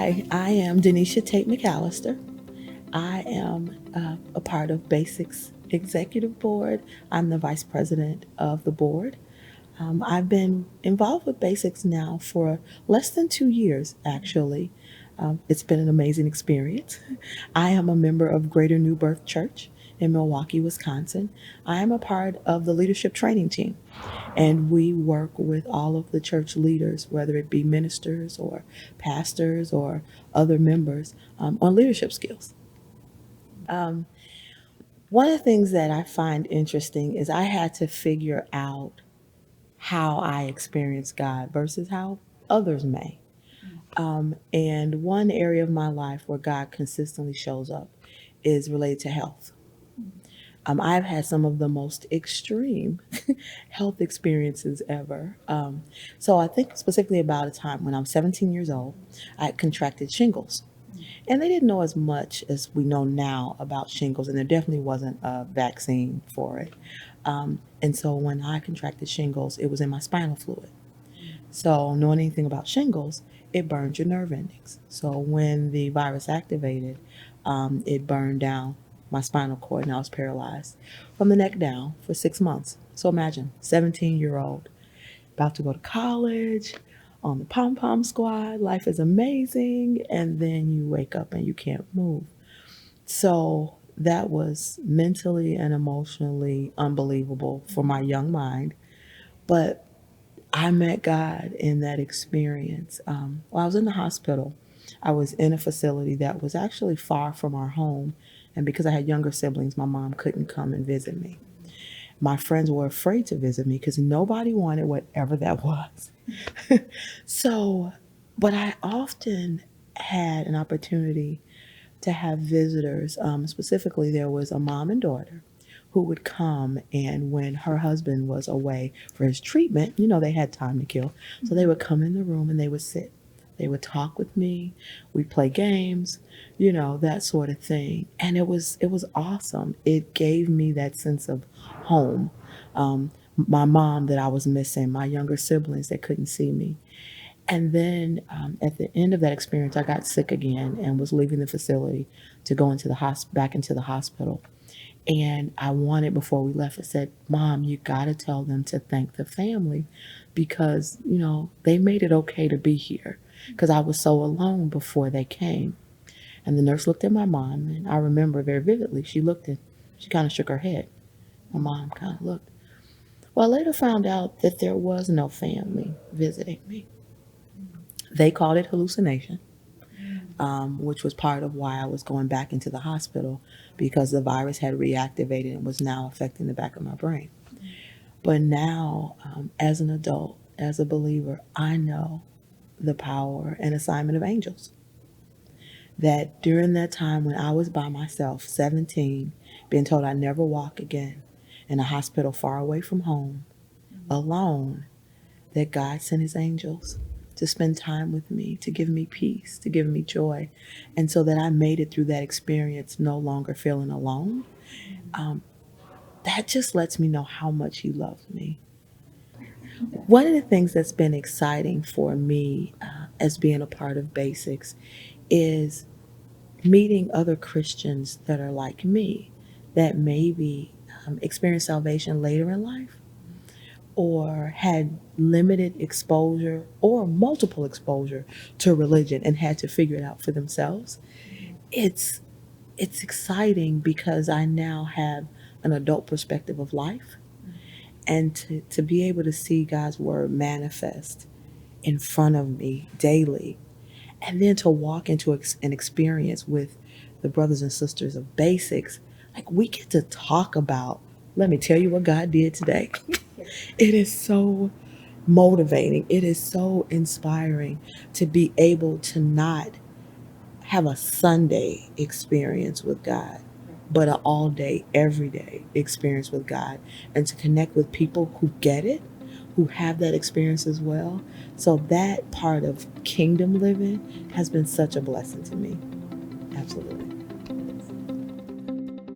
Hi, I am Denisha Tate McAlister. I am a part of Basics Executive Board. I'm the vice president of the board. I've been involved with Basics now for less than 2 years, actually. It's been an amazing experience. I am a member of Greater New Birth Church in Milwaukee, Wisconsin. I am a part of the leadership training team, and we work with all of the church leaders, whether it be ministers or pastors or other members, on leadership skills. One of the things that I find interesting is I had to figure out how I experience God versus how others may. And one area of my life where God consistently shows up is related to health. I've had some of the most extreme health experiences ever. So I think specifically about a time when I was 17 years old, I had contracted shingles. And they didn't know as much as we know now about shingles, and there definitely wasn't a vaccine for it. And so when I contracted shingles, it was in my spinal fluid. So, knowing anything about shingles, it burns your nerve endings. So, when the virus activated, it burned down my spinal cord and I was paralyzed from the neck down for 6 months. So, imagine 17-year-old about to go to college on the pom pom squad. Life is amazing. And then you wake up and you can't move. So, that was mentally and emotionally unbelievable for my young mind. But I met God in that experience. While I was in the hospital, I was in a facility that was actually far from our home. And because I had younger siblings, my mom couldn't come and visit me. My friends were afraid to visit me because nobody wanted whatever that was. So, but I often had an opportunity to have visitors. Specifically, there was a mom and daughter who would come, and when her husband was away for his treatment, they had time to kill. So they would come in the room and they would sit. They would talk with me. We'd play games, that sort of thing. And it was awesome. It gave me that sense of home. My mom that I was missing, my younger siblings that couldn't see me. And then at the end of that experience, I got sick again and was leaving the facility to go into back into the hospital. And I wanted, before we left, I said, Mom, you got to tell them to thank the family because, they made it okay to be here because I was so alone before they came. And the nurse looked at my mom, and I remember very vividly, she kind of shook her head. My mom kind of looked. Well, I later found out that there was no family visiting me. They called it hallucination, which was part of why I was going back into the hospital because the virus had reactivated and was now affecting the back of my brain. But now, as an adult, as a believer, I know the power and assignment of angels. That during that time when I was by myself, 17, being told I'd never walk again in a hospital far away from home, alone, that God sent his angels to spend time with me, to give me peace, to give me joy. And so that I made it through that experience no longer feeling alone. That just lets me know how much he loves me. One of the things that's been exciting for me as being a part of Basics is meeting other Christians that are like me, that maybe experience salvation later in life or had limited exposure or multiple exposure to religion and had to figure it out for themselves. It's it's exciting because I now have an adult perspective of life, and to be able to see God's word manifest in front of me daily, and then to walk into an experience with the brothers and sisters of Basics, like we get to talk about, let me tell you what God did today. It is so motivating. It is so inspiring to be able to not have a Sunday experience with God, but an all day, everyday experience with God, and to connect with people who get it, who have that experience as well. So that part of kingdom living has been such a blessing to me. Absolutely.